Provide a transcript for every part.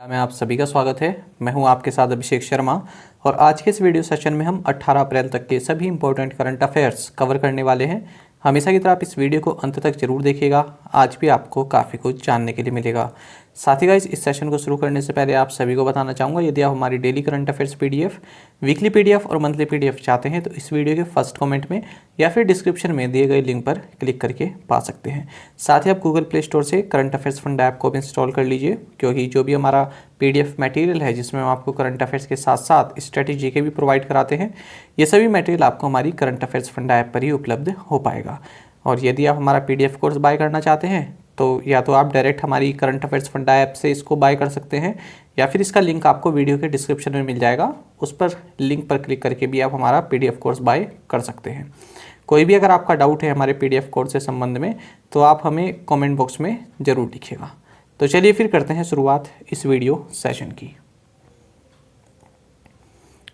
में आप सभी का स्वागत है। मैं हूं आपके साथ अभिषेक शर्मा और आज के इस वीडियो सेशन में हम 18 अप्रैल तक के सभी इंपॉर्टेंट करंट अफेयर्स कवर करने वाले हैं। हमेशा की तरह आप इस वीडियो को अंत तक जरूर देखिएगा, आज भी आपको काफ़ी कुछ जानने के लिए मिलेगा। साथ ही गाइस इस सेशन को शुरू करने से पहले आप सभी को बताना चाहूँगा, यदि आप हमारी daily current affairs PDF, weekly PDF और मंथली पीडीएफ चाहते हैं तो इस वीडियो के फर्स्ट कमेंट में या फिर डिस्क्रिप्शन में दिए गए लिंक पर क्लिक करके पा सकते हैं। साथ ही आप गूगल प्ले स्टोर से करंट अफेयर्स फंड ऐप को भी इंस्टॉल कर लीजिए, क्योंकि जो भी हमारा पीडीएफ मटेरियल है जिसमें हम आपको करंट अफेयर्स के साथ साथ स्ट्रेटेजी के भी प्रोवाइड कराते हैं, ये सभी मटेरियल आपको हमारी करंट अफेयर्स फंड ऐप पर ही उपलब्ध हो पाएगा। और यदि आप हमारा पीडीएफ कोर्स बाय करना चाहते हैं तो या तो आप डायरेक्ट हमारी करंट अफेयर्स फंड ऐप से इसको बाय कर सकते हैं, या फिर इसका लिंक आपको वीडियो के डिस्क्रिप्शन में मिल जाएगा, उस पर लिंक पर क्लिक करके भी आप हमारा पीडीएफ कोर्स बाय कर सकते हैं। कोई भी अगर आपका डाउट है हमारे पीडीएफ कोर्स से संबंध में तो आप हमें कमेंट बॉक्स में ज़रूर लिखिएगा। तो चलिए फिर करते हैं शुरुआत इस वीडियो सेशन की।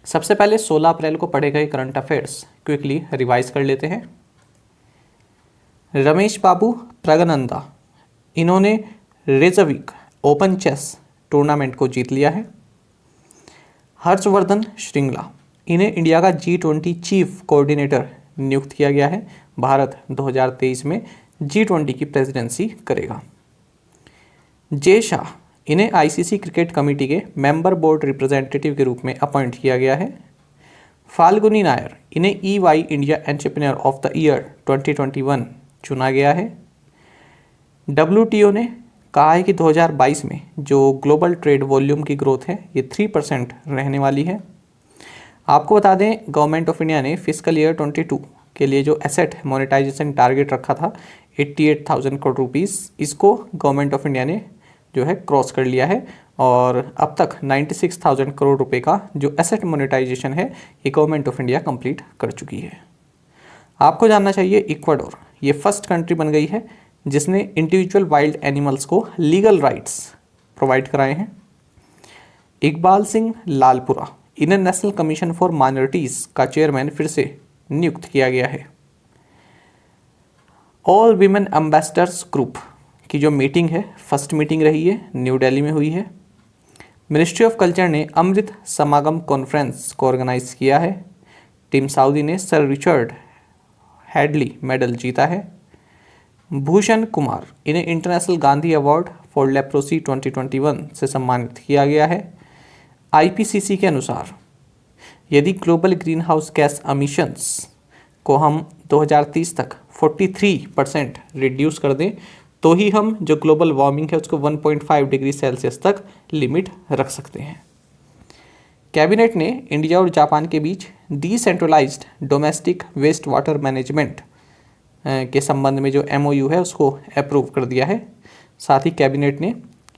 सबसे पहले 16 अप्रैल को पढ़े गए करंट अफेयर्स क्विकली रिवाइज कर लेते हैं। रमेश बाबू प्रगनंदा, इन्होंने रेजविक ओपन चेस टूर्नामेंट को जीत लिया है। हर्षवर्धन श्रिंगला, इन्हें इंडिया का G20 चीफ कोऑर्डिनेटर नियुक्त किया गया है। भारत 2023 में G20 की प्रेसिडेंसी करेगा। जय शाह, इन्हें आईसीसी क्रिकेट कमेटी के मेंबर बोर्ड रिप्रेजेंटेटिव के रूप में अपॉइंट किया गया है। फाल्गुनी नायर, इन्हें EY India entrepreneur of the year 2021 चुना गया है। WTO ने कहा है कि 2022 में जो ग्लोबल ट्रेड वॉल्यूम की ग्रोथ है ये 3% रहने वाली है। आपको बता दें, गवर्नमेंट ऑफ इंडिया ने फिस्कल ईयर 22 के लिए जो एसेट मोनेटाइजेशन टारगेट रखा था 88,000 करोड़ रुपीज़, इसको गवर्नमेंट ऑफ इंडिया ने जो है क्रॉस कर लिया है और अब तक 96,000 करोड़ रुपए का जो एसेट मोनेटाइजेशन है ये गवर्नमेंट ऑफ इंडिया कंप्लीट कर चुकी है। आपको जानना चाहिए, इक्वाडोर ये फर्स्ट कंट्री बन गई है जिसने इंडिविजुअल वाइल्ड एनिमल्स को लीगल राइट्स प्रोवाइड कराए हैं। इकबाल सिंह लालपुरा, इन्हें नेशनल कमीशन फॉर माइनॉरिटीज़ का चेयरमैन फिर से नियुक्त किया गया है। ऑल वीमेन एम्बेसडर्स ग्रुप की जो मीटिंग है, फर्स्ट मीटिंग रही है, न्यू दिल्ली में हुई है। मिनिस्ट्री ऑफ कल्चर ने अमृत समागम कॉन्फ्रेंस को ऑर्गेनाइज किया है। टीम सऊदी ने सर रिचर्ड हैडली मेडल जीता है। भूषण कुमार, इन्हें international Gandhi award for leprosy 2021 से सम्मानित किया गया है। IPCC के अनुसार यदि global green house gas emissions को हम 2030 तक 43% रिड्यूस कर दें तो ही हम जो ग्लोबल वार्मिंग है उसको 1.5 डिग्री सेल्सियस तक लिमिट रख सकते हैं। कैबिनेट ने इंडिया और जापान के बीच decentralised domestic waste water management के संबंध में जो MOU है उसको अप्रूव कर दिया है। साथ ही कैबिनेट ने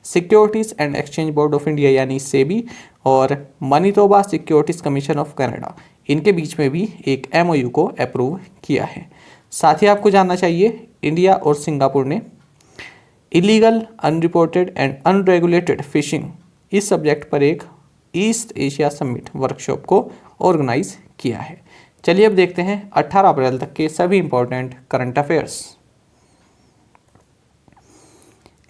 securities and exchange board of India यानी सेबी और मनीटोबा सिक्योरिटीज़ कमीशन ऑफ कनाडा, इनके बीच में भी एक MOU को अप्रूव किया है। साथ ही आपको जानना चाहिए, इंडिया और सिंगापुर ने illegal, unreported and unregulated fishing इस सब्जेक्ट पर एक ईस्ट एशिया समिट वर्कशॉप को ऑर्गेनाइज किया है। चलिए अब देखते हैं 18 अप्रैल तक के सभी important current affairs.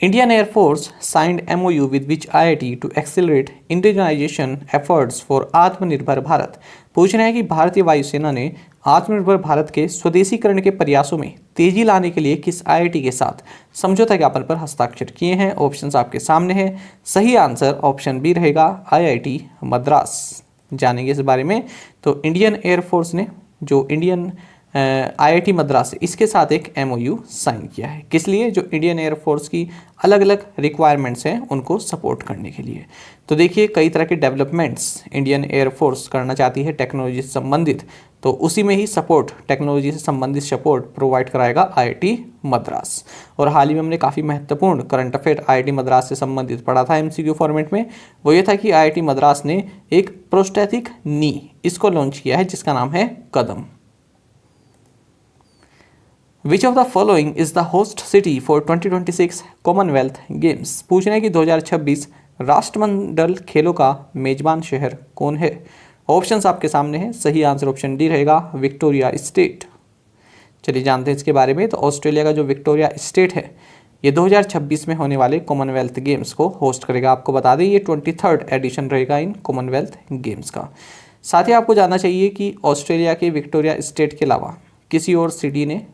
Indian Air Force signed MOU with which IIT to accelerate indigenisation efforts for Atmanirbhar Bharat. पूछ रहे हैं कि भारतीय वायुसेना ने आत्मनिर्भर भारत के स्वदेशीकरण के प्रयासों में तेजी लाने के लिए किस IIT के साथ समझौता ज्ञापन पर हस्ताक्षर किए हैं। ऑप्शंस आपके सामने हैं। सही आंसर ऑप्शन बी रहेगा, IIT मद्रास। जानेंगे इस बारे में। तो इंडियन एयरफोर्स ने जो इंडियन IIT मद्रास इसके साथ एक MOU साइन किया है। किस लिए? जो इंडियन एयरफोर्स की अलग अलग रिक्वायरमेंट्स हैं उनको सपोर्ट करने के लिए। तो देखिए, कई तरह के डेवलपमेंट्स इंडियन एयरफोर्स करना चाहती है टेक्नोलॉजी से संबंधित, तो उसी में ही सपोर्ट, टेक्नोलॉजी से संबंधित सपोर्ट प्रोवाइड कराएगा IIT मद्रास। और हाल ही में हमने काफ़ी महत्वपूर्ण करंट अफेयर IIT मद्रास से संबंधित पढ़ा था MCQ फॉर्मेट में। वो ये था कि IIT मद्रास ने एक प्रोस्थेटिक नी इसको लॉन्च किया है जिसका नाम है Kadam. Which of the following is the host city for 2026 Commonwealth Games. पूछ रहे हैं कि 2026 राष्ट्रमंडल खेलों का मेजबान शहर कौन है। ऑप्शंस आपके सामने हैं। सही आंसर ऑप्शन डी रहेगा, विक्टोरिया स्टेट। चलिए जानते हैं इसके बारे में। तो ऑस्ट्रेलिया का जो विक्टोरिया स्टेट है ये 2026 में होने वाले कॉमनवेल्थ गेम्स को होस्ट करेगा। आपको बता दें ये 23rd एडिशन रहेगा इन कॉमनवेल्थ गेम्स का। साथ ही आपको जानना चाहिए कि ऑस्ट्रेलिया के विक्टोरिया स्टेट के अलावा किसी और सिटी ने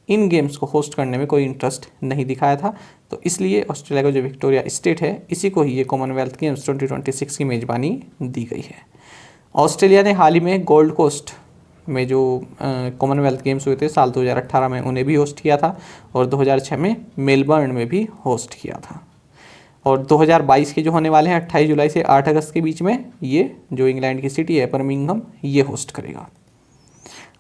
इन गेम्स को होस्ट करने में कोई इंटरेस्ट नहीं दिखाया था, तो इसलिए ऑस्ट्रेलिया का जो विक्टोरिया स्टेट है इसी को ही ये कॉमनवेल्थ गेम्स 2026 की मेज़बानी दी गई है। ऑस्ट्रेलिया ने हाल ही में गोल्ड कोस्ट में जो कॉमनवेल्थ गेम्स हुए थे साल 2018 में उन्हें भी होस्ट किया था, और 2006 में मेलबर्न में भी होस्ट किया था। और 2022 के जो होने वाले हैं 28 जुलाई से 8 अगस्त के बीच में ये जो इंग्लैंड की सिटी है बर्मिंघम ये होस्ट करेगा।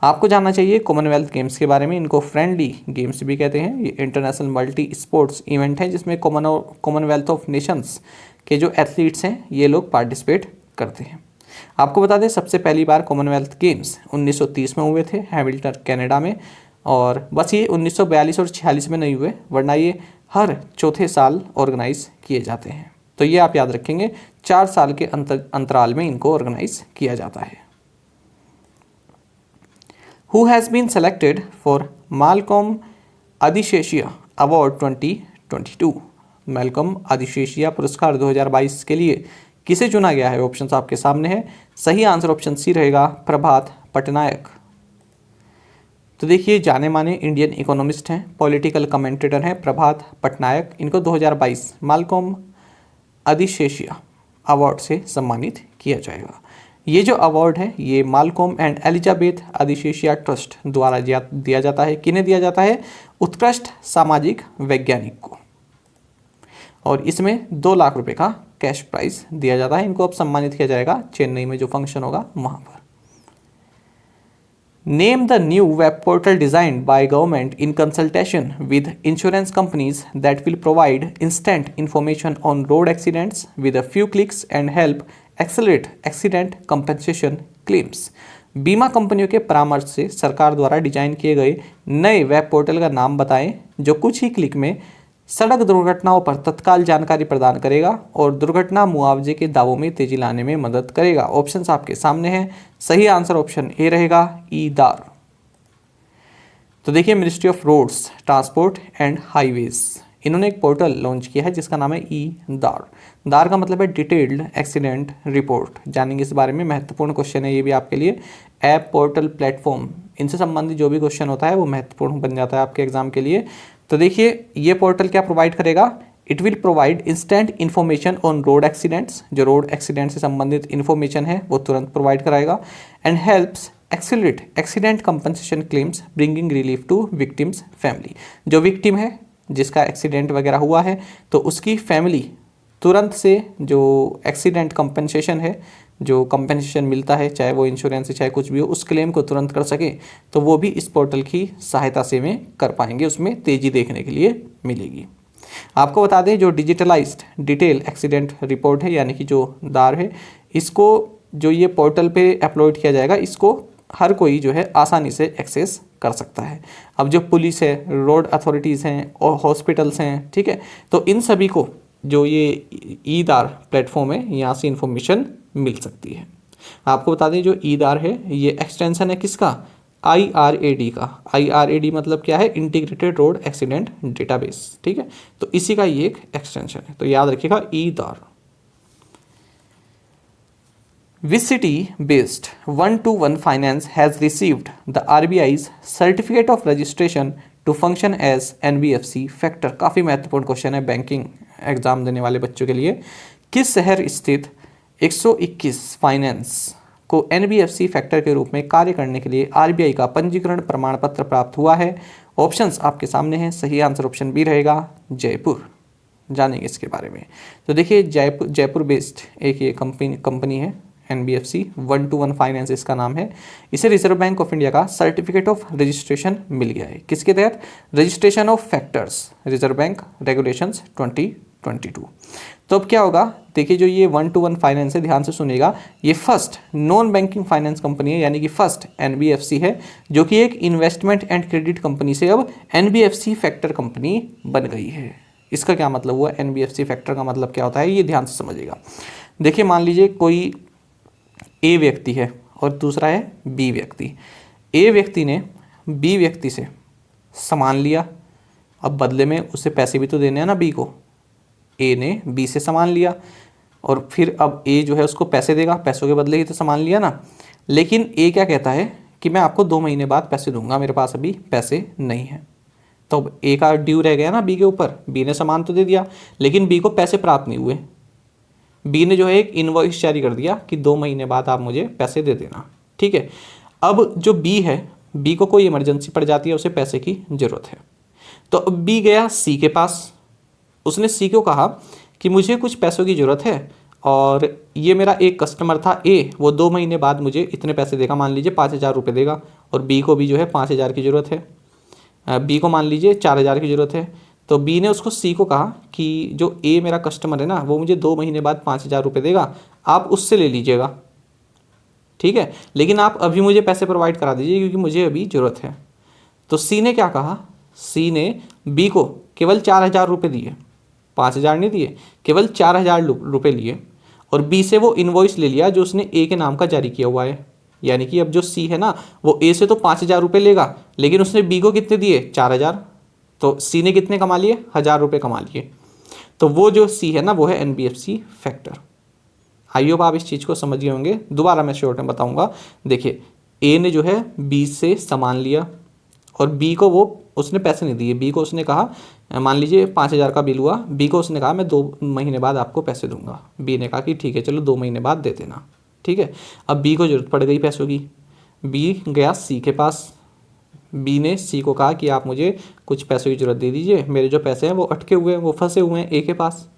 आपको जानना चाहिए कॉमनवेल्थ गेम्स के बारे में, इनको फ्रेंडली गेम्स भी कहते हैं। ये इंटरनेशनल मल्टी स्पोर्ट्स इवेंट है जिसमें कॉमनवेल्थ ऑफ नेशंस के जो एथलीट्स हैं ये लोग पार्टिसिपेट करते हैं। आपको बता दें सबसे पहली बार कॉमनवेल्थ गेम्स 1930 में हुए थे हैमिल्टन कनाडा में, और बस ये 1942 और 46 में नहीं हुए, वरना ये हर चौथे साल ऑर्गेनाइज किए जाते हैं। तो ये आप याद रखेंगे 4 साल के अंतराल में इनको ऑर्गेनाइज किया जाता है। Who has been selected for Malcolm Adishesia Award 2022? Malcolm आदिशेशिया पुरस्कार 2022 के लिए किसे चुना गया है? ऑप्शंस आपके सामने है। सही आंसर ऑप्शन सी रहेगा, प्रभात पटनायक। तो देखिए जाने माने इंडियन इकोनॉमिस्ट हैं, पॉलिटिकल कमेंटेटर हैं प्रभात पटनायक। इनको 2022 माल्कम आदिशेशिया अवार्ड से सम्मानित किया जाएगा। ये जो अवार्ड है ये माल्कम एंड एलिजाबेथ आदिशेशिया ट्रस्ट द्वारा दिया जाता है। किन्हें दिया जाता है? उत्कृष्ट सामाजिक वैज्ञानिक को, और इसमें 2 लाख रुपए का कैश प्राइज दिया जाता है। इनको अब सम्मानित किया जाएगा चेन्नई में जो फंक्शन होगा वहां पर। Name the new web portal designed by government in consultation with insurance companies that will provide instant information on road accidents with a few clicks and help accelerate accident compensation claims. बीमा कंपनियों के परामर्श से सरकार द्वारा design किए गए नए वेब पोर्टल का नाम बताएं जो कुछ ही क्लिक में सड़क दुर्घटनाओं पर तत्काल जानकारी प्रदान करेगा और दुर्घटना मुआवजे के दावों में तेजी लाने में मदद करेगा। ऑप्शंस आपके सामने हैं। सही आंसर ऑप्शन ए रहेगा, ई-दार। तो देखिए Ministry of Roads Transport and Highways इन्होंने एक पोर्टल लॉन्च किया है जिसका नाम है ई-दार। दार का मतलब है डिटेल्ड एक्सीडेंट रिपोर्ट। जानेंगे इस बारे में, महत्वपूर्ण क्वेश्चन है ये भी आपके लिए। ऐप, पोर्टल, प्लेटफॉर्म, इनसे संबंधित जो भी क्वेश्चन होता है वो महत्वपूर्ण बन जाता है आपके एग्जाम के लिए। तो देखिए ये पोर्टल क्या प्रोवाइड करेगा? It will provide instant information on road accidents. जो रोड एक्सीडेंट से संबंधित इन्फॉर्मेशन है वो तुरंत प्रोवाइड कराएगा। And helps accelerate accident compensation claims bringing relief to victims family. जो विक्टिम है जिसका एक्सीडेंट वगैरह हुआ है तो उसकी फैमिली तुरंत से जो एक्सीडेंट कंपनसेशन है, जो कंपनसेशन मिलता है चाहे वो इंश्योरेंस से चाहे कुछ भी हो, उस क्लेम को तुरंत कर सके तो वो भी इस पोर्टल की सहायता से में कर पाएंगे। उसमें तेज़ी देखने के लिए मिलेगी। आपको बता दें जो डिजिटलाइज्ड डिटेल एक्सीडेंट रिपोर्ट है यानी कि जो दार है, इसको जो ये पोर्टल पे अपलोड किया जाएगा इसको हर कोई जो है आसानी से एक्सेस कर सकता है। अब जो पुलिस है, रोड अथॉरिटीज़ हैं और हॉस्पिटल्स हैं, ठीक है, तो इन सभी को जो ये ई-दार प्लेटफॉर्म है यहाँ से इंफॉर्मेशन मिल सकती है। आपको बता दें जो ई-दार है ये एक्सटेंशन है किसका? IRAD का। IRAD मतलब क्या है? इंटीग्रेटेड रोड एक्सीडेंट डेटाबेस, ठीक है, तो इसी का ये एक एक्सटेंशन है, तो याद रखिएगा ई-दार। Which city based 1-to-1 finance has received the RBI's certificate of registration to function as NBFC factor? काफ़ी महत्वपूर्ण क्वेश्चन है बैंकिंग एग्जाम देने वाले बच्चों के लिए। किस शहर स्थित 121 फाइनेंस को NBFC फैक्टर के रूप में कार्य करने के लिए RBI का पंजीकरण प्रमाण पत्र प्राप्त हुआ है? ऑप्शंस आपके सामने हैं। सही आंसर ऑप्शन बी रहेगा, जयपुर। जानेंगे इसके बारे में। तो देखिए जयपुर बेस्ड एक ये कंपनी है NBFC 1-to-1 फाइनेंस इसका नाम है। इसे रिजर्व बैंक ऑफ इंडिया का सर्टिफिकेट ऑफ रजिस्ट्रेशन मिल गया है। किसके तहत? Registration of factors reserve bank regulations 2022। तो अब क्या होगा? देखिए जो ये 1-to-1 फाइनेंस है, ध्यान से सुनिएगा, ये first non banking finance company है यानी कि फर्स्ट NBFC है जो कि एक इन्वेस्टमेंट एंड क्रेडिट कंपनी से अब NBFC फैक्टर कंपनी बन गई है। इसका क्या मतलब हुआ? NBFC फैक्टर का मतलब क्या होता है ये ध्यान से समझिएगा। देखिए मान लीजिए कोई ए व्यक्ति है और दूसरा है बी व्यक्ति। ए व्यक्ति ने बी व्यक्ति से सामान लिया अब बदले में उसे पैसे भी तो देने हैं ना बी को। ए ने बी से सामान लिया और फिर अब ए जो है उसको पैसे देगा, पैसों के बदले ही तो सामान लिया ना। लेकिन ए क्या कहता है कि मैं आपको 2 महीने बाद पैसे दूंगा, मेरे पास अभी पैसे नहीं हैं। तो अब ए का ड्यू रह गया ना बी के ऊपर। बी ने सामान तो दे दिया लेकिन बी को पैसे प्राप्त नहीं हुए। बी ने जो है एक इनवॉइस जारी कर दिया कि 2 महीने बाद आप मुझे पैसे दे देना, ठीक है। अब जो बी है, बी को कोई इमरजेंसी पड़ जाती है, उसे पैसे की ज़रूरत है। तो अब बी गया सी के पास, उसने सी को कहा कि मुझे कुछ पैसों की ज़रूरत है और ये मेरा एक कस्टमर था ए, वो 2 महीने बाद मुझे इतने पैसे देगा, मान लीजिए 5,000 रुपये देगा। और बी को भी जो है 5,000 की ज़रूरत है, बी को मान लीजिए 4,000 की ज़रूरत है। तो बी ने उसको सी को कहा कि जो ए मेरा कस्टमर है ना, वो मुझे 2 महीने बाद 5,000 रुपये देगा, आप उससे ले लीजिएगा, ठीक है। लेकिन आप अभी मुझे पैसे प्रोवाइड करा दीजिए क्योंकि मुझे अभी ज़रूरत है। तो सी ने क्या कहा, सी ने बी को केवल 4,000 रुपये दिए, 5,000 नहीं दिए, केवल 4,000 रुपये लिए। और बी से वो इनवॉइस ले लिया जो उसने ए के नाम का जारी किया हुआ है। यानी कि अब जो सी है ना, वो ए से तो 5,000 रुपये लेगा, लेकिन उसने बी को कितने दिए, 4,000। तो सी ने कितने कमा लिए, 1,000 रुपये कमा लिए। तो वो जो सी है ना, वो है एनबीएफसी फैक्टर। आई होप आप इस चीज़ को समझ गए होंगे। दोबारा मैं शॉर्ट में बताऊंगा। देखिए, ए ने जो है बी से सामान लिया और बी को वो उसने पैसे नहीं दिए। बी को उसने कहा, मान लीजिए 5,000 का बिल हुआ, बी को उसने कहा मैं 2 महीने बाद आपको पैसे दूंगा। बी ने कहा कि ठीक है चलो 2 महीने बाद दे देना, ठीक है। अब बी को ज़रूरत पड़ गई पैसों की, बी गया सी के पास। बी ने सी को कहा कि आप मुझे कुछ पैसों की ज़रूरत दे दीजिए, मेरे जो पैसे हैं वो अटके हुए हैं, वो फंसे हुए हैं ए के पास।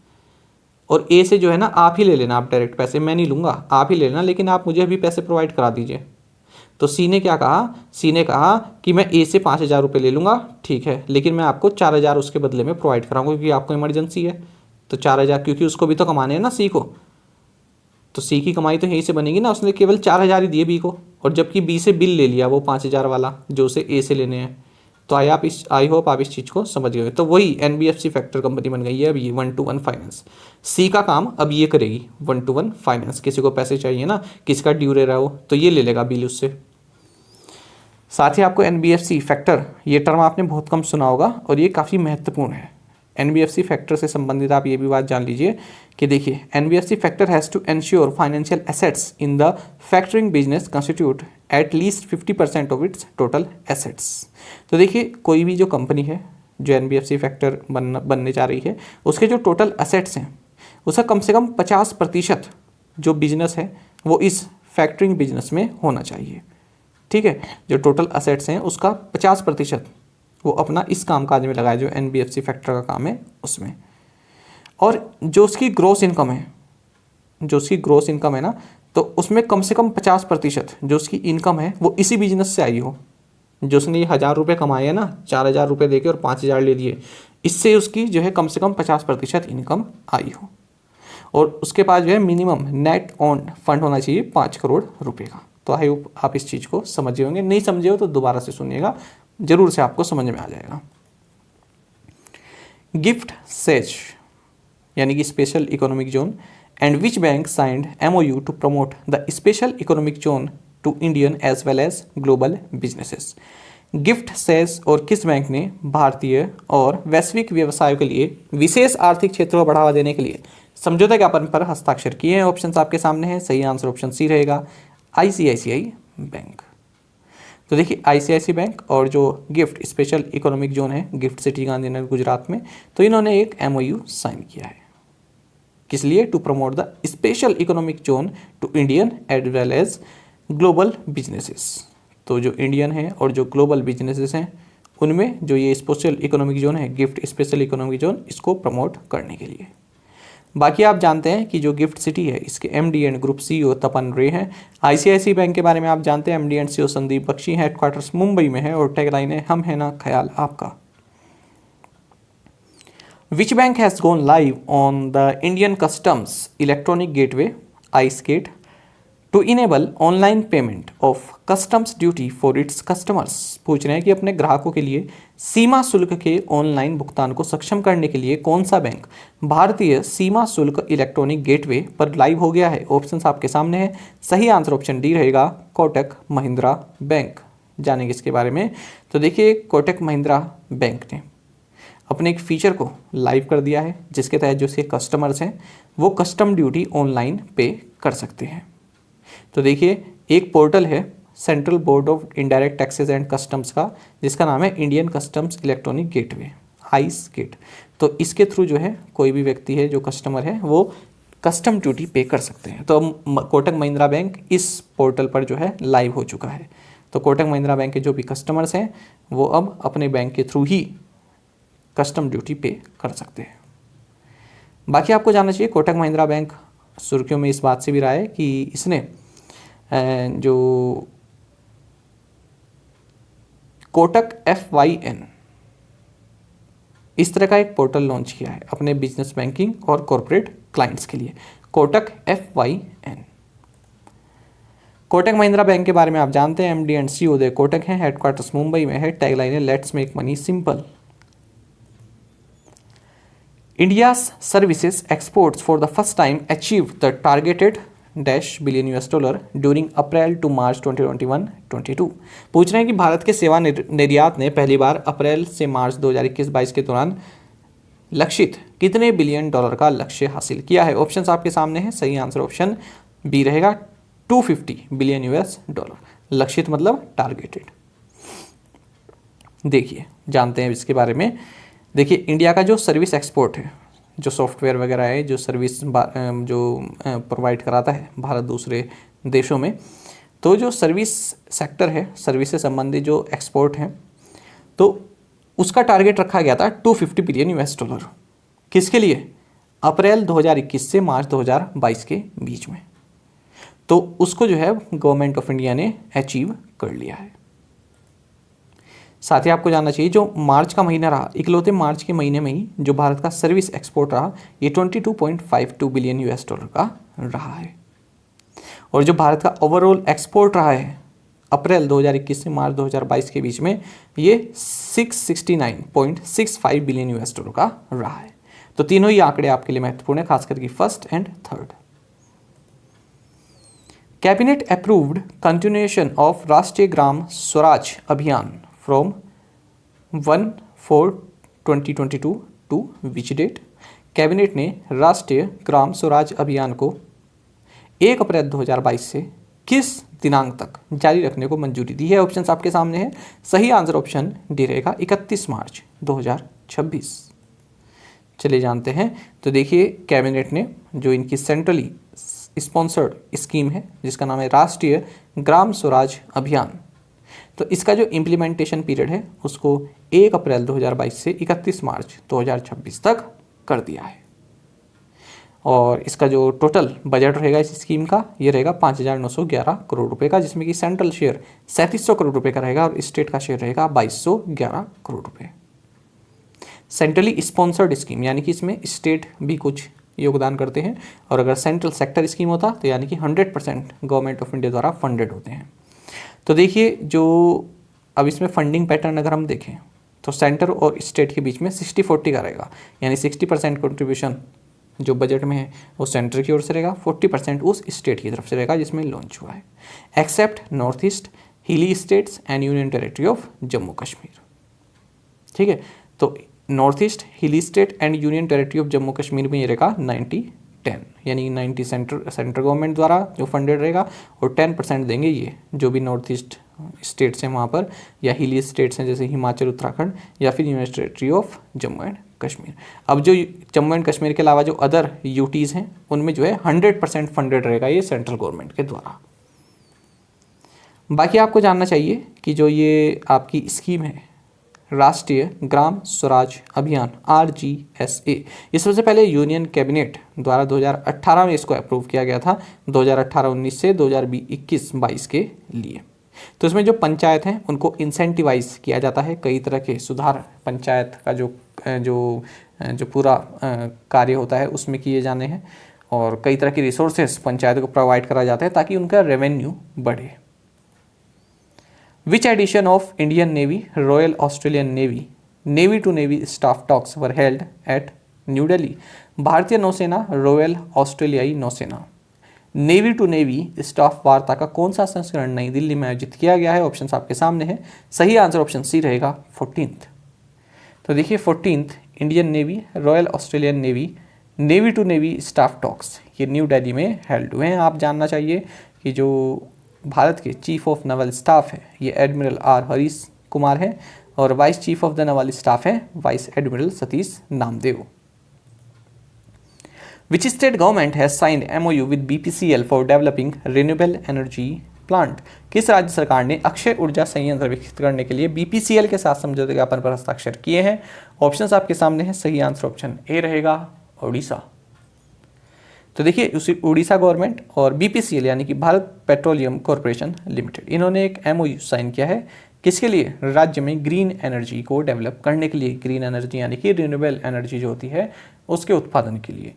और ए से जो है ना आप ही ले लेना, आप डायरेक्ट पैसे, मैं नहीं लूँगा, आप ही ले लेना, लेकिन आप मुझे अभी पैसे प्रोवाइड करा दीजिए। तो सी ने क्या कहा, सी ने कहा कि मैं ए से 5,000 रुपये ले लूँगा, ठीक है, लेकिन मैं आपको 4,000 उसके बदले में प्रोवाइड कराऊंगा क्योंकि आपको इमरजेंसी है। तो 4,000, क्योंकि उसको भी तो कमाने हैं ना सी को, तो सी की कमाई तो यहीं से बनेगी ना। उसने केवल 4,000 ही दिए बी को, और जबकि बी से बिल ले लिया वो 5,000 वाला जो उसे ए से लेने हैं। तो आई होप आप इस चीज़ को समझ गए। तो वही एनबीएफसी फैक्टर कंपनी बन गई है अब ये 1-to-1 फाइनेंस। सी का काम अब ये करेगी 1-to-1 फाइनेंस। किसी को पैसे चाहिए ना, किसी का ड्यू रह रहा हो, तो ये ले लेगा बिल उससे। साथ ही आपको एनबीएफसी फैक्टर, ये टर्म आपने बहुत कम सुना होगा और ये काफ़ी महत्वपूर्ण है। एनबीएफसी फैक्टर से संबंधित आप ये भी बात जान लीजिए कि देखिए, NBFC factor has to ensure financial assets in the factoring business constitute at least 50% of its total assets. तो देखिए, कोई भी जो कंपनी है जो एनबीएफसी फैक्टर बनने जा रही है, उसके जो टोटल एसेट्स हैं उसका कम से कम 50% जो बिजनेस है वो इस फैक्टरिंग बिजनेस में होना चाहिए, ठीक है। जो टोटल एसेट्स हैं उसका 50% वो अपना इस कामकाज में लगाए जो एनबीएफसी फैक्टर का काम है उसमें। और जो उसकी ग्रॉस इनकम है, जो उसकी ग्रॉस इनकम है ना, तो उसमें कम से कम 50% जो उसकी इनकम है वो इसी बिजनेस से आई हो। जो उसने ये 1,000 रुपये कमाए हैं ना, 4,000 रुपये देके और 5,000 ले लिए, इससे उसकी जो है कम से कम 50% इनकम आई हो। और उसके पास जो है मिनिमम नेट ऑन फंड होना चाहिए 5 करोड़ रुपये का। तो आई होप आप इस चीज़ को समझे होंगे। नहीं समझे हो तो दोबारा से सुनिएगा, जरूर से आपको समझ में आ जाएगा। गिफ्ट सेज यानी कि special economic zone, and which bank signed MOU to promote the special economic zone to Indian as well as global businesses. GIFT SEZ और किस बैंक ने भारतीय और वैश्विक व्यवसायों के लिए विशेष आर्थिक क्षेत्रों को बढ़ावा देने के लिए समझौता ज्ञापन पर हस्ताक्षर किए हैं? ऑप्शन आपके सामने है, सही आंसर ऑप्शन सी रहेगा, ICICI बैंक। तो देखिए, ICICI बैंक और जो गिफ्ट स्पेशल इकोनॉमिक जोन है गिफ्ट सिटी गांधीनगर गुजरात में, तो इन्होंने एक MOU साइन किया है। किस लिए? To promote the special economic zone to Indian as well as global businesses. तो जो इंडियन है और जो ग्लोबल बिजनेसेस हैं उनमें जो ये स्पेशल इकोनॉमिक जोन है, गिफ्ट स्पेशल इकोनॉमिक जोन, इसको प्रमोट करने के लिए। बाकी आप जानते हैं कि जो गिफ्ट सिटी है इसके MD एंड ग्रुप CEO तपन रे हैं। ICICI बैंक के बारे में आप जानते हैं, MD and CEO Sandeep Bakhshi, headquarters Mumbai में है और टैगलाइन है हम है ना ख्याल आपका। Which bank has gone live on the Indian Customs Electronic Gateway ICEGATE to enable online payment of customs duty for its customers. पूछ रहे हैं कि अपने ग्राहकों के लिए सीमा शुल्क के ऑनलाइन भुगतान को सक्षम करने के लिए कौन सा बैंक भारतीय सीमा शुल्क इलेक्ट्रॉनिक गेटवे पर लाइव हो गया है? ऑप्शंस आपके सामने है, सही आंसर ऑप्शन डी रहेगा, कोटक महिंद्रा बैंक। जानेंगे इसके बारे में। तो देखिए, कोटक महिंद्रा बैंक ने अपने एक फीचर को लाइव कर दिया है, जिसके तहत जो इसके कस्टमर्स हैं वो कस्टम ड्यूटी ऑनलाइन पे कर सकते हैं। तो देखिए, एक पोर्टल है Central Board of Indirect Taxes and Customs का, जिसका नाम है Indian Customs Electronic Gateway, ICEGATE. तो इसके थ्रू जो है कोई भी व्यक्ति है जो कस्टमर है वो कस्टम ड्यूटी पे कर सकते हैं। तो कोटक महिंद्रा बैंक इस पोर्टल पर जो है लाइव हो चुका है। तो कोटक महिंद्रा बैंक के जो भी कस्टमर्स हैं वो अब अपने बैंक के थ्रू ही कस्टम ड्यूटी पे कर सकते हैं। बाकी आपको जानना चाहिए, कोटक महिंद्रा बैंक सुर्खियों में इस बात से भी रहा है कि इसने जो कोटक FYN इस तरह का एक पोर्टल लॉन्च किया है अपने बिजनेस बैंकिंग और कॉर्पोरेट क्लाइंट्स के लिए, कोटक FYN। कोटक महिंद्रा बैंक के बारे में आप जानते हैं, MD and CEO Uday Kotak हैं, हेडक्वार्टर्स मुंबई में है, टैगलाइन है let's make money simple. India's services exports for the first time achieved the targeted $billion during April to March 2021-22। पूछ रहे हैं कि भारत के सेवा निर्यात ने पहली बार अप्रैल से मार्च 2021-22 के दौरान लक्षित कितने बिलियन डॉलर का लक्ष्य हासिल किया है। ऑप्शंस आपके सामने हैं, सही आंसर ऑप्शन बी रहेगा, $250 बिलियन। लक्षित मतलब टारगेटेड। देखिए, जानते हैं इसके बारे में। देखिए, इंडिया का जो सर्विस एक्सपोर्ट है, जो सॉफ्टवेयर वगैरह है, जो सर्विस जो प्रोवाइड कराता है भारत दूसरे देशों में, तो जो सर्विस सेक्टर है, सर्विस से संबंधित जो एक्सपोर्ट है, तो उसका टारगेट रखा गया था $250 बिलियन। किसके लिए? अप्रैल 2021 से मार्च 2022 के बीच में। तो उसको जो है गवर्नमेंट ऑफ इंडिया ने अचीव कर लिया है। साथ ही आपको जानना चाहिए, जो मार्च का महीना रहा, इकलौते मार्च के महीने में ही जो भारत का सर्विस एक्सपोर्ट रहा, ये $22.52 बिलियन का रहा है। और जो भारत का ओवरऑल एक्सपोर्ट रहा है अप्रैल 2021 से मार्च 2022 के बीच में, ये $669.65 बिलियन का रहा है। तो तीनों ही आंकड़े आपके लिए महत्वपूर्ण है, खास करके first and third. Cabinet approved continuation of Rashtriya Gram Swaraj Abhiyan from 1/4/2022 to which date. Cabinet ने राष्ट्रीय ग्राम स्वराज अभियान को 1 अप्रैल 2022 से किस दिनांक तक जारी रखने को मंजूरी दी है। ऑप्शंस आपके सामने हैं, सही आंसर ऑप्शन डी रहेगा, 31 मार्च 2026। चलिए जानते हैं। तो देखिए, कैबिनेट ने जो इनकी सेंट्रली स्पॉन्सर्ड स्कीम है जिसका नाम है राष्ट्रीय ग्राम स्वराज अभियान, तो इसका जो इम्प्लीमेंटेशन पीरियड है उसको 1 अप्रैल 2022 से 31 मार्च 2026 तक कर दिया है। और इसका जो टोटल बजट रहेगा इस स्कीम का, ये रहेगा 5,911 करोड़ रुपए का, जिसमें कि सेंट्रल शेयर 3,700 करोड़ रुपए का रहेगा और स्टेट का शेयर रहेगा 2,211 करोड़ रुपए। सेंट्रली स्पॉन्सर्ड स्कीम यानी कि इसमें स्टेट भी कुछ योगदान करते हैं, और अगर सेंट्रल सेक्टर स्कीम होता तो यानी कि 100% गवर्नमेंट ऑफ इंडिया द्वारा फंडेड होते हैं। तो देखिए, जो अब इसमें फंडिंग पैटर्न अगर हम देखें तो सेंटर और स्टेट के बीच में 60-40 का रहेगा, यानी 60% कंट्रीब्यूशन जो बजट में है वो सेंटर की ओर से रहेगा, 40% उस स्टेट की तरफ से रहेगा जिसमें लॉन्च हुआ है, एक्सेप्ट नॉर्थ ईस्ट, हिली states and union territory of Jammu Kashmir. ठीक है, तो नॉर्थ ईस्ट, हिली state and union territory of Jammu Kashmir में ये रहेगा 90-10, यानी 90 सेंट्रल गवर्नमेंट द्वारा जो फंडेड रहेगा और 10% देंगे ये जो भी नॉर्थ ईस्ट स्टेट्स हैं वहाँ पर, या हिली स्टेट्स हैं जैसे हिमाचल, उत्तराखंड, या फिर union territory of Jammu and Kashmir. अब जो जम्मू एंड कश्मीर के अलावा जो अदर यूटीज़ हैं उनमें जो है 100% फंडेड रहेगा ये सेंट्रल गवर्नमेंट के द्वारा। बाकी आपको जानना चाहिए कि जो ये आपकी स्कीम है राष्ट्रीय ग्राम स्वराज अभियान RGSA, ये सबसे पहले यूनियन कैबिनेट द्वारा 2018 में इसको अप्रूव किया गया था, 2018-19 से 2021-22 के लिए। तो इसमें जो पंचायत हैं उनको इंसेंटिवाइज किया जाता है, कई तरह के सुधार पंचायत का जो पूरा कार्य होता है उसमें किए जाने हैं, और कई तरह की रिसोर्सेज पंचायत को प्रोवाइड करा जाता है ताकि उनका रेवेन्यू बढ़े। Which edition of Indian Navy, Royal Australian Navy, Navy to Navy staff talks were held at New Delhi? भारतीय नौसेना, रॉयल ऑस्ट्रेलियाई नौसेना, नेवी टू नेवी स्टाफ वार्ता का कौन सा संस्करण नई दिल्ली में आयोजित किया गया है। ऑप्शंस आपके सामने हैं, सही आंसर ऑप्शन सी रहेगा 14th। तो देखिए 14th Indian Navy, Royal Australian Navy, Navy to Navy staff talks, ये न्यू दिल्ली में हेल्ड हुए हैं। आप जानना चाहिए कि जो भारत के चीफ ऑफ नवल स्टाफ है ये एडमिरल आर हरीश कुमार हैं और vice chief of the naval staff है vice admiral Satish Namdev. Which state government has signed MOU with BPCL for developing renewable energy plant? किस राज्य सरकार ने अक्षय ऊर्जा संयंत्र विकसित करने के लिए BPCL के साथ समझौते ज्ञापन पर हस्ताक्षर किए हैं? ऑप्शंस आपके सामने हैं। सही आंसर ऑप्शन ए रहेगा, उड़ीसा। तो देखिए उसी उड़ीसा गवर्नमेंट और BPCL यानी कि भारत पेट्रोलियम कॉरपोरेशन लिमिटेड, इन्होंने एक MOU साइन किया है। किसके लिए? राज्य में ग्रीन एनर्जी को डेवलप करने के लिए। ग्रीन एनर्जी यानी कि रिन्यूएबल एनर्जी जो होती है उसके उत्पादन के लिए।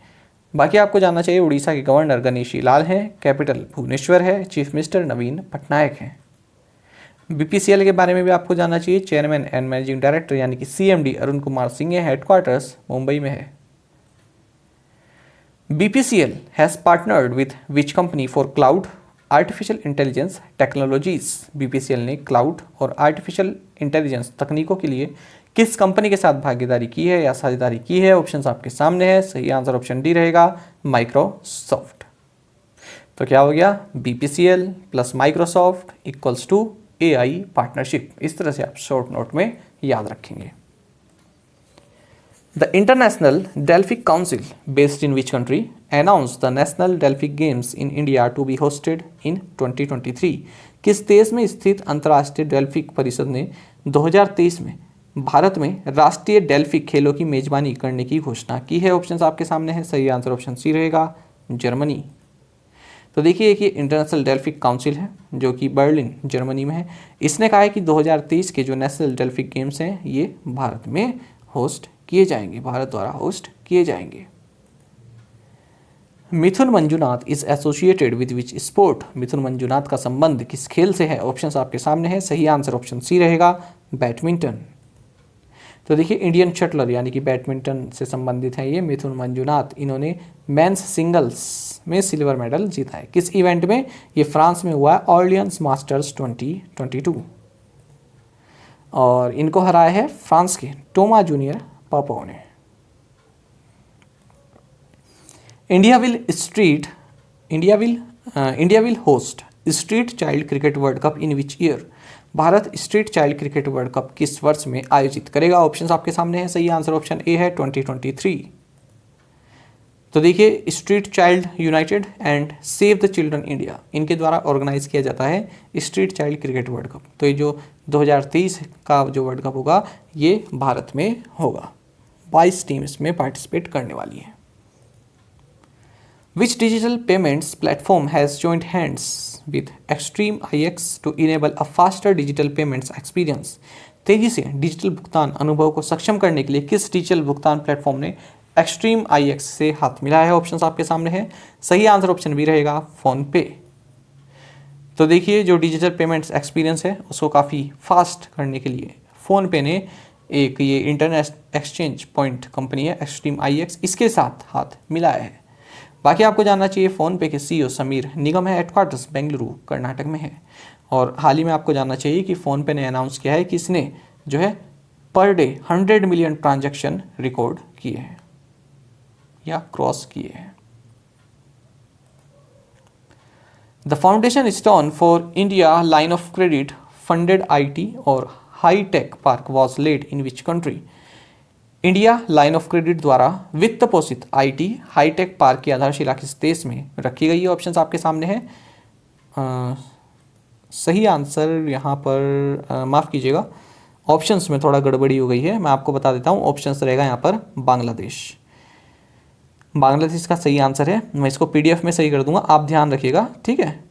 बाकी आपको जानना चाहिए उड़ीसा के गवर्नर गणेशी लाल हैं, कैपिटल भुवनेश्वर है, चीफ मिनिस्टर नवीन पटनायक हैं। BPCL के बारे में भी आपको जानना चाहिए। चेयरमैन एंड मैनेजिंग डायरेक्टर यानी कि CMD अरुण कुमार सिंह है, हेडक्वार्टर्स मुंबई में है। BPCL has partnered with which company for cloud artificial intelligence technologies? BPCL ने क्लाउड और आर्टिफिशियल इंटेलिजेंस तकनीकों के लिए किस कंपनी के साथ भागीदारी की है या साझेदारी की है? ऑप्शंस आपके सामने है। सही आंसर ऑप्शन डी रहेगा, माइक्रोसॉफ्ट। तो क्या हो गया? BPCL plus Microsoft equals to AI partnership. इस तरह से आप शॉर्ट नोट में याद रखेंगे। The International Delphic Council, based in which country, announced the National Delphic Games in India to be hosted in 2023? किस देश में स्थित अंतर्राष्ट्रीय डेल्फिक परिषद ने 2023 में भारत में राष्ट्रीय डेल्फिक खेलों की मेजबानी करने की घोषणा की है? ऑप्शंस आपके सामने है। सही आंसर ऑप्शन सी रहेगा, जर्मनी। तो देखिए कि इंटरनेशनल डेल्फिक काउंसिल है जो कि बर्लिन जर्मनी में है। इसने कहा है कि 2023 के जो नेशनल डेल्फिक गेम्स हैं ये भारत में होस्ट किए जाएंगे, भारत द्वारा होस्ट किए जाएंगे। Mithun Manjunath is associated with which sport? Mithun Manjunath का संबंध किस खेल से है? ऑप्शंस आपके सामने है। सही आंसर ऑप्शन सी रहेगा, बैडमिंटन। तो देखिए इंडियन शटलर यानी कि बैडमिंटन से संबंधित है ये मिथुन मंजुनाथ। इन्होंने मेंस सिंगल्स में सिल्वर मेडल जीता है। किस इवेंट में? ये फ्रांस में हुआ है, ऑर्लियंस मास्टर्स 2022। और इनको हराया है फ्रांस के टोमा जूनियर पापों ने। India will host street child cricket world cup in which year? Bharat street child cricket world cup किस वर्ष में आयोजित करेगा? ऑप्शंस आपके सामने है। सही आंसर ऑप्शन ए है, 2023। तो देखिए street child United and save the children India, इनके द्वारा ऑर्गेनाइज किया जाता है street child cricket world cup. तो ये जो 2023 का जो वर्ल्ड कप होगा ये भारत में होगा। 22 टीम इसमें पार्टिसिपेट करने वाली है। Which digital payments platform has joined hands with Extreme IX to enable a faster digital payments experience? तेजी से डिजिटल भुगतान अनुभव को सक्षम करने के लिए किस डिजिटल भुगतान प्लेटफॉर्म ने एक्सट्रीम IX से हाथ मिलाया है? ऑप्शंस आपके सामने है। सही आंसर ऑप्शन बी रहेगा, फोन पे। तो देखिए जो डिजिटल पेमेंट्स एक्सपीरियंस है उसको काफ़ी फास्ट करने के लिए फ़ोन पे ने एक ये इंटरनेट एक्सचेंज पॉइंट कंपनी है एक्सट्रीम IX, इसके साथ हाथ मिलाया है। बाकी आपको जानना चाहिए फ़ोन पे के CEO समीर निगम है, हेडक्वार्टर्स बेंगलुरु कर्नाटक में है। और हाल ही में आपको जानना चाहिए कि फ़ोन पे ने अनाउंस किया है कि इसने जो है per day 100 million transaction record किए हैं या क्रॉस किए हैं। The foundation stone for India line of credit funded IT और high tech park was laid in which country? India line of credit द्वारा वित्त पोषित IT हाईटेक पार्क की आधारशिला किस देश में रखी गई है? ऑप्शंस आपके सामने है। सही आंसर यहाँ पर माफ़ कीजिएगा, ऑप्शंस में थोड़ा गड़बड़ी हो गई है, मैं आपको बता देता हूँ। ऑप्शंस रहेगा यहाँ पर बांग्लादेश। बांग्लादेश का सही आंसर है। मैं इसको PDF में सही कर दूंगा, आप ध्यान रखिएगा, ठीक है।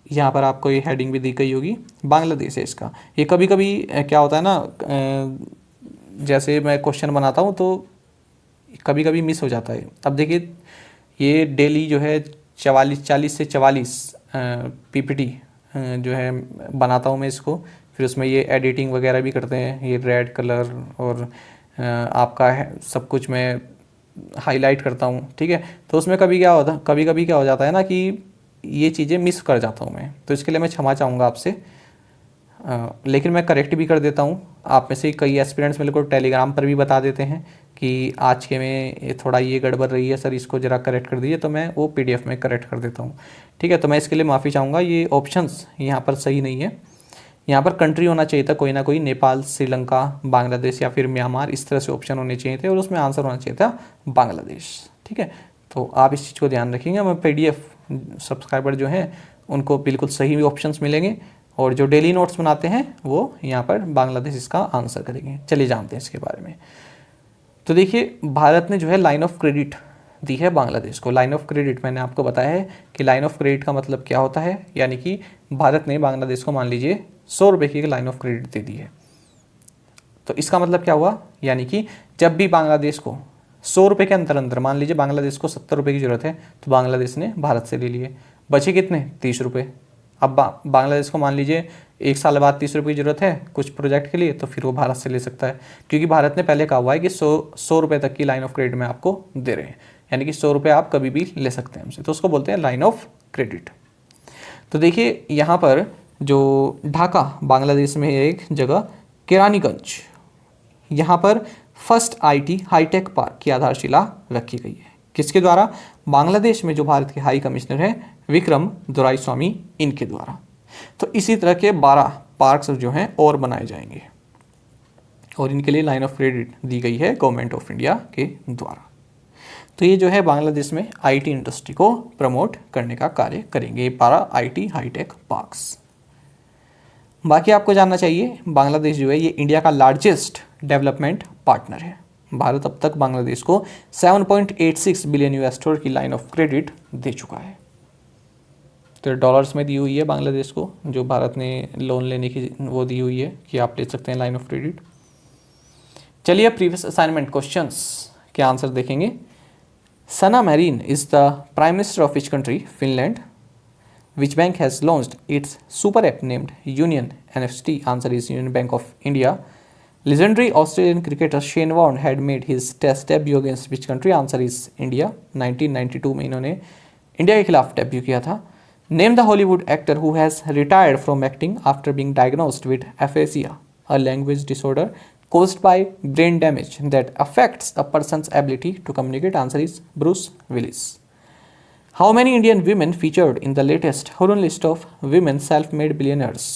यहाँ पर आपको ये हेडिंग भी दी गई होगी, बांग्लादेश है इसका। ये कभी कभी क्या होता है ना, जैसे मैं क्वेश्चन बनाता हूँ तो कभी कभी मिस हो जाता है। अब देखिए ये डेली जो है 40 से 44 PPT जो है बनाता हूँ मैं इसको, फिर उसमें ये एडिटिंग वगैरह भी करते हैं, ये रेड कलर और आपका सब कुछ मैं हाईलाइट करता हूँ, ठीक है। तो उसमें कभी कभी क्या हो जाता है ना कि ये चीज़ें मिस कर जाता हूँ मैं, तो इसके लिए मैं क्षमा चाहूँगा आपसे। लेकिन मैं करेक्ट भी कर देता हूँ। आप में से कई एस्पिरेंट्स मेरे को टेलीग्राम पर भी बता देते हैं कि आज के में थोड़ा ये गड़बड़ रही है सर, इसको ज़रा करेक्ट कर दीजिए, तो मैं वो PDF में करेक्ट कर देता हूँ। ठीक है, तो मैं इसके लिए माफ़ी चाहूँगा। ये ऑप्शंस यहाँ पर सही नहीं है, यहाँ पर कंट्री होना चाहिए था कोई ना कोई, नेपाल, श्रीलंका, बांग्लादेश या फिर म्यांमार, इस तरह से ऑप्शन होने चाहिए थे और उसमें आंसर होना चाहिए था बांग्लादेश। ठीक है, तो आप इस चीज़ को ध्यान रखिएगा। मैं PDF सब्सक्राइबर जो हैं उनको बिल्कुल सही ऑप्शंस मिलेंगे और जो डेली नोट्स बनाते हैं वो यहाँ पर बांग्लादेश इसका आंसर करेंगे। चलिए जानते हैं इसके बारे में। तो देखिए, भारत ने जो है लाइन ऑफ क्रेडिट दी है बांग्लादेश को। लाइन ऑफ क्रेडिट मैंने आपको बताया है कि लाइन ऑफ क्रेडिट का मतलब क्या होता है, यानी कि भारत ने बांग्लादेश को मान लीजिए 100 रुपये की लाइन ऑफ क्रेडिट दे दी है। तो इसका मतलब क्या हुआ, यानी कि जब भी बांग्लादेश को 100 रुपये के अंतर अंतर, मान लीजिए बांग्लादेश को 70 रुपये की ज़रूरत है तो बांग्लादेश ने भारत से ले लिए, बचे कितने 30 रुपये। अब बांग्लादेश को मान लीजिए 1 साल बाद 30 रुपये की ज़रूरत है कुछ प्रोजेक्ट के लिए, तो फिर वो भारत से ले सकता है, क्योंकि भारत ने पहले कहा हुआ है कि 100 रुपये तक की लाइन ऑफ क्रेडिट में आपको दे रहे हैं, यानी कि 100 रुपये आप कभी भी ले सकते हैं हमसे, तो उसको बोलते हैं लाइन ऑफ क्रेडिट। तो देखिए यहाँ पर जो ढाका बांग्लादेश में है एक जगह, केरानीगंज, यहाँ पर फर्स्ट IT हाईटेक पार्क की आधारशिला रखी गई है। किसके द्वारा, बांग्लादेश में जो भारत के हाई कमिश्नर हैं विक्रम दोराईस्वामी, इनके द्वारा। तो इसी तरह के 12 पार्क्स जो हैं और बनाए जाएंगे और इनके लिए लाइन ऑफ क्रेडिट दी गई है गवर्नमेंट ऑफ इंडिया के द्वारा। तो ये जो है बांग्लादेश में IT इंडस्ट्री को प्रमोट करने का कार्य करेंगे, ये 12 IT हाईटेक पार्क्स। बाकी आपको जानना चाहिए, बांग्लादेश जो है ये इंडिया का लार्जेस्ट डेवलपमेंट पार्टनर है। भारत अब तक बांग्लादेश को 7.86 बिलियन US$ की लाइन ऑफ क्रेडिट दे चुका है। तो डॉलर्स में दी हुई है बांग्लादेश को, जो भारत ने लोन लेने की वो दी हुई है कि आप ले सकते हैं लाइन ऑफ क्रेडिट। चलिए प्रीवियस असाइनमेंट क्वेश्चंस के आंसर देखेंगे। Sanna Marin is the prime minister of which country, Finland. Which bank has launched its super app named Union NFT? Answer is Union Bank of India. Legendary Australian cricketer Shane Warne had made his test debut against which country? Answer is India. 1992 में इन्होंने India के खिलाफ debut किया था। Name the Hollywood actor who has retired from acting after being diagnosed with aphasia, a language disorder caused by brain damage that affects a person's ability to communicate. Answer is Bruce Willis. How many Indian women featured in the latest Hurun list of women self-made billionaires?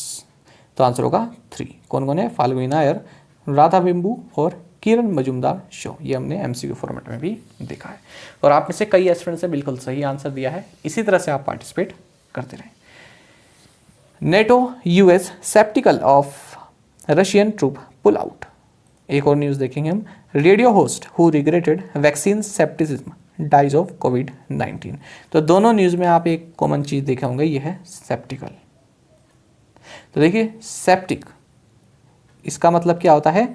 तो answer होगा 3। कौन कौन है, फाल्गुनी नायर, राधा बिंबू और किरण Majumdar show. ये हमने MCQ format में भी देखा है और आप में से कई स्टूडेंट्स ने बिल्कुल सही आंसर दिया है। इसी तरह से आप पार्टिसिपेट करते रहें। NATO US sceptical of Russian troop pull out. एक और न्यूज़ देखेंगे हम। Radio host who regretted vaccine scepticism dies of COVID-19। तो दोनों न्यूज़ में आप एक कॉमन चीज़ देखे होंगे, ये है सेप्टिकल। तो देखिए सेप्टिक, इसका मतलब क्या होता है,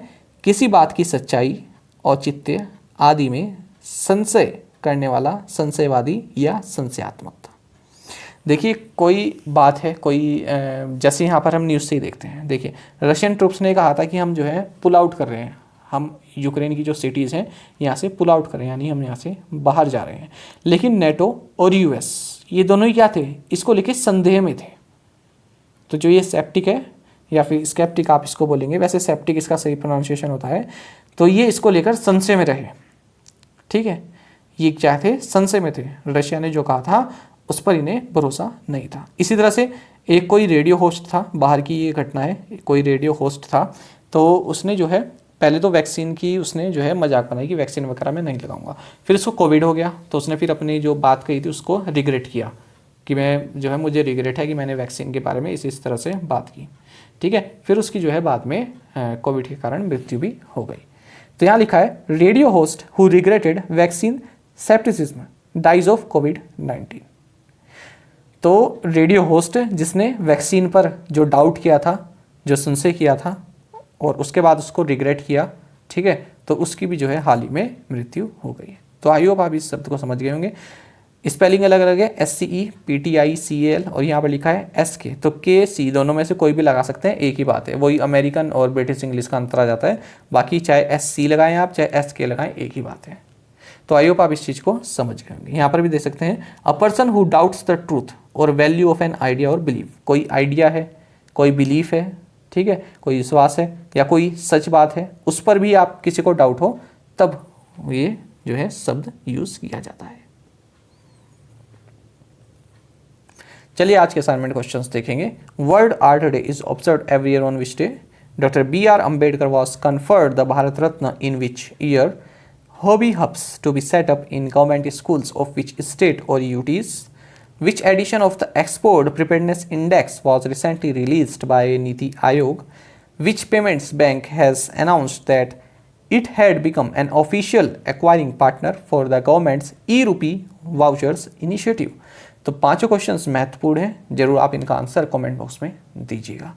किसी बात की सच्चाई, औचित्य आदि में संशय करने वाला, संशयवादी या संशयात्मक। देखिए कोई बात है, कोई जैसे यहाँ पर हम न्यूज़ से ही देखते हैं। देखिए रशियन ट्रूप्स ने कहा था कि हम जो है पुल आउट कर रहे हैं, हम यूक्रेन की जो सिटीज़ हैं यहाँ से पुल आउट कर रहे हैं, यानी हम यहाँ से बाहर जा रहे हैं। लेकिन नेटो और US ये दोनों ही क्या थे, इसको लेके संदेह में थे। तो जो ये सेप्टिक है या फिर स्केप्टिक आप इसको बोलेंगे, वैसे सेप्टिक इसका सही प्रोनाउंसिएशन होता है। तो ये इसको लेकर संशय में रहे। ठीक है, ये क्या थे, संशय में थे। रशिया ने जो कहा था उस पर इन्हें भरोसा नहीं था। इसी तरह से एक कोई रेडियो होस्ट था, बाहर की ये घटना है, कोई रेडियो होस्ट था, तो उसने जो है पहले तो वैक्सीन की उसने जो है मजाक बनाई कि वैक्सीन वगैरह मैं नहीं लगाऊंगा। फिर उसको कोविड हो गया तो उसने फिर अपनी जो बात कही थी उसको रिग्रेट किया कि मैं जो है, मुझे रिग्रेट है कि मैंने वैक्सीन के बारे में इस तरह से बात की। ठीक है, फिर उसकी जो है बाद में कोविड के कारण मृत्यु भी हो गई। तो यहाँ लिखा है radio host who regretted vaccine scepticism dies of COVID-19। तो रेडियो होस्ट जिसने वैक्सीन पर जो डाउट किया था, जो संशय किया था और उसके बाद उसको रिग्रेट किया, ठीक है, तो उसकी भी जो है हाल ही में मृत्यु हो गई। तो आई होप आप इस शब्द को समझ गए होंगे। स्पेलिंग अलग अलग है, SCEPTICAL और यहाँ पर लिखा है SK। तो KC दोनों में से कोई भी लगा सकते हैं, एक ही बात है, वही अमेरिकन और ब्रिटिश इंग्लिश का अंतर आ जाता है। बाकी चाहे SC लगाएं आप, चाहे SK लगाएं, एक ही बात है। तो आई होप आप इस चीज़ को समझ गए होंगे। यहाँ पर भी देख सकते हैं, a person who doubts the truth और वैल्यू ऑफ एन आइडिया और बिलीव। कोई आइडिया है, कोई बिलीफ है, ठीक है, कोई विश्वास है या कोई सच बात है, उस पर भी आप किसी को डाउट हो तब ये जो है शब्द यूज किया जाता है। चलिए आज के असाइनमेंट क्वेश्चंस देखेंगे। World Art Day is observed every year on which day? Doctor B R. Ambedkar was conferred the Bharat Ratna in which year? Hobby hubs to be set up in government schools of which state or UTs? Which edition of the Export Preparedness Index was recently released by Niti Aayog? Which payments bank has announced that it had become an official acquiring partner for the government's e-rupee vouchers initiative? तो पांचों questions महत्वपूर्ण हैं, जरूर आप इनका answer comment box में दीजिएगा।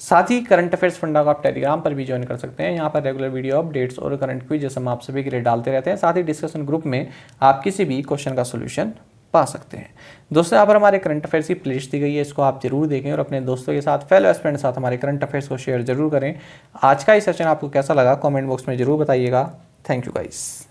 साथ ही करंट अफेयर्स फंडा को आप टेलीग्राम पर भी ज्वाइन कर सकते हैं। यहाँ पर रेगुलर वीडियो अपडेट्स और करंट क्विज जैसे हम आप सभी के लिए डालते रहते हैं। साथ ही डिस्कशन ग्रुप में आप किसी भी क्वेश्चन का सोल्यूशन पा सकते हैं। दोस्तों यहाँ पर हमारे करंट अफेयर्स की प्लेलिस्ट दी गई है, इसको आप जरूर देखें और अपने दोस्तों के साथ, फेलो एस्पिरेंट के साथ हमारे करंट अफेयर्स को शेयर जरूर करें। आज का ये सेशन आपको कैसा लगा कमेंट बॉक्स में जरूर बताइएगा। Thank you guys.